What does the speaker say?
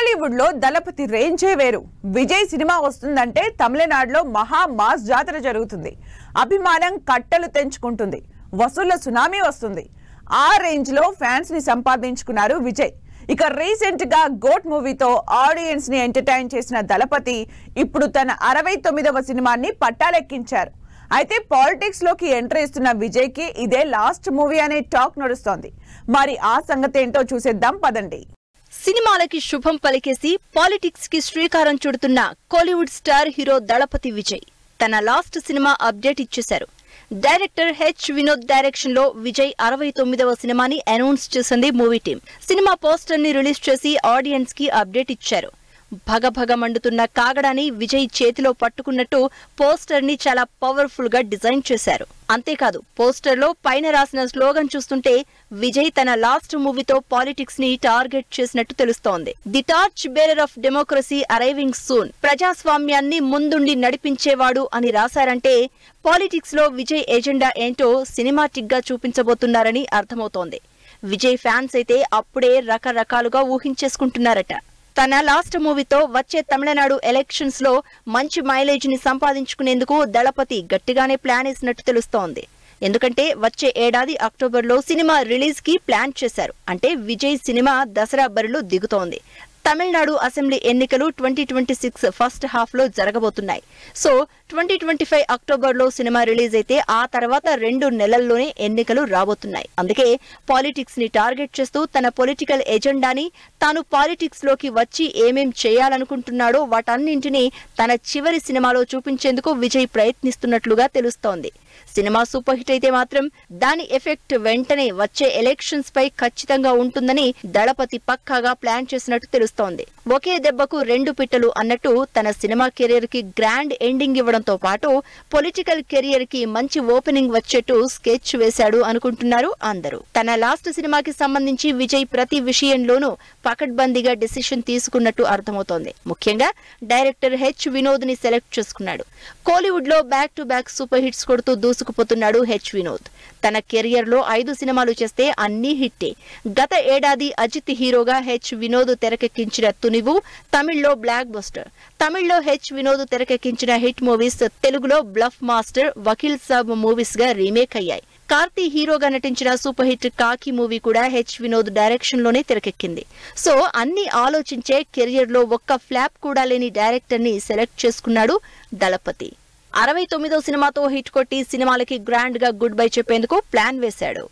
కోలీవుడ్ లో దళపతి రేంజే వేరు. విజయ్ సినిమా వస్తుందంటే తమిళనాడులో మహా మాస్ జాతర జరుగుతుంది. అభిమానం కట్టలు తెంచుకుంటుంది. వసూళ్ల సునామీ వస్తుంది. ఆ రేంజ్ లో ఫ్యాన్స్ ని సంపాదించుకున్నారు విజయ్. ఇక రీసెంట్ గా గోట్ మూవీతో ఆడియన్స్ ని ఎంటర్టైన్ చేసిన దళపతి ఇప్పుడు తన 69వ సినిమాని పట్టాలెక్కించారు. అయితే పాలిటిక్స్ లోకి ఎంట్రీ ఇస్తున్న విజయ్ కి ఇదే లాస్ట్ మూవీ అనే టాక్ నడుస్తోంది. మరి ఆ సంగతి ఏంటో చూసేద్దాం పదండి. సినిమాలకి శుభం పలికేసి పాలిటిక్స్ కి శ్రీకారం చుడుతున్న కోలీవుడ్ స్టార్ హీరో దళపతి విజయ్ తన లాస్ట్ సినిమా అప్డేట్ ఇచ్చేశారు. డైరెక్టర్ హెచ్ వినోద్ డైరెక్షన్ లో విజయ్ 69వ సినిమాని అనౌన్స్ చేసింది మూవీ టీం. సినిమా పోస్టర్ ని రిలీజ్ చేసి ఆడియన్స్ కి అప్డేట్ ఇచ్చారు. భగభగ మండుతున్న కాగడాని విజయ్ చేతిలో పట్టుకున్నట్టు పోస్టర్ ని చాలా పవర్ఫుల్ గా డిజైన్ చేశారు. అంతేకాదు పోస్టర్ లో పైన రాసిన స్లోగన్ చూస్తుంటే విజయ్ తన లాస్ట్ మూవీతో పాలిటిక్స్ ని టార్గెట్ చేసినట్టు తెలుస్తోంది. The torch bearer of democracy arriving soon, ప్రజాస్వామ్యాన్ని ముందుండి నడిపించేవాడు అని రాశారంటే పాలిటిక్స్ లో విజయ్ ఎజెండా ఏంటో సినిమాటిక్ గా చూపించబోతున్నారని అర్థమవుతోంది. విజయ్ ఫ్యాన్స్ అయితే అప్పుడే రకరకాలుగా ఊహించేసుకుంటున్నారట. తన లాస్ట్ మూవీతో వచ్చే తమిళనాడు ఎలక్షన్స్ లో మంచి మైలేజ్ ని సంపాదించుకునేందుకు దళపతి గట్టిగానే ప్లాన్ వేసినట్టు తెలుస్తోంది. ఎందుకంటే వచ్చే ఏడాది అక్టోబర్ లో సినిమా రిలీజ్ కి ప్లాన్ చేశారు. అంటే విజయ్ సినిమా దసరా బరిలో దిగుతోంది. తమిళనాడు అసెంబ్లీ ఎన్నికలు 2026 ఫస్ట్ హాఫ్ లో జరగబోతున్నాయి. సో 2025 అక్టోబర్ లో సినిమా రిలీజ్ అయితే ఆ తర్వాత 2 నెలల్లోనే ఎన్నికలు రాబోతున్నాయి. అందుకే పాలిటిక్స్ ని టార్గెట్ చేస్తూ తన పొలిటికల్ ఎజెండాని, తాను పాలిటిక్స్ లోకి వచ్చి ఏమేం చేయాలనుకుంటున్నాడో వాటన్నింటినీ తన చివరి సినిమాలో చూపించేందుకు విజయ్ ప్రయత్నిస్తున్నట్లుగా తెలుస్తోంది. సినిమా సూపర్ హిట్ అయితే మాత్రం దాని ఎఫెక్ట్ వెంటనే వచ్చే ఎలక్షన్స్ పై ఖచ్చితంగా ఉంటుందని దళపతి పక్కాగా ప్లాన్ చేసినట్టు తెలుస్తోంది. ఒకే దెబ్బకు 2 పిట్టలు అన్నట్టు తన సినిమా కెరీర్ కి గ్రాండ్ ఎండింగ్ ఇవ్వడంతో పాటు పొలిటికల్ కెరియర్ కి మంచి ఓపెనింగ్ వచ్చేట్టు స్కెచ్ వేశాడు అనుకుంటున్నారు అందరూ. తన లాస్ట్ సినిమాకి సంబంధించి విజయ్ ప్రతి విషయంలోనూ పకడ్బందీగా డిసిషన్ తీసుకున్నట్టు అర్థమవుతోంది. ముఖ్యంగా డైరెక్టర్ హెచ్ వినోద్ ని సెలెక్ట్ చేసుకున్నాడు. కోలీవుడ్ లో back to back super hits కొడుతూ దూసుకుపోతున్నాడు హెచ్ వినోద్. తన కెరియర్ లో 5 సినిమాలు చేస్తే అన్ని హిట్టే. గత ఏడాది అజిత్ హీరోగా హెచ్ వినోద్ తెరకెక్కించిన తునివు తమిళ్లో బ్లాక్ బస్టర్. తమిళ్లో హెచ్ వినోద్ తెరకెక్కించిన హిట్ మూవీస్ తెలుగులో bluff master, Vakeel Saab movies గా రీమేక్ అయ్యాయి. కార్తీ హీరోగా నటించిన సూపర్ హిట్ కాకి మూవీ కూడా హెచ్ వినోద్ డైరెక్షన్ లోనే తెరకెక్కింది. సో అన్ని ఆలోచించే కెరియర్ లో ఒక్క ఫ్లాప్ కూడా లేని డైరెక్టర్ ని సెలెక్ట్ చేసుకున్నాడు దళపతి. 69వ సినిమాతో హిట్ కొట్టి సినిమాలకి గ్రాండ్ గా గుడ్ బై చెప్పేందుకు ప్లాన్ వేశాడు.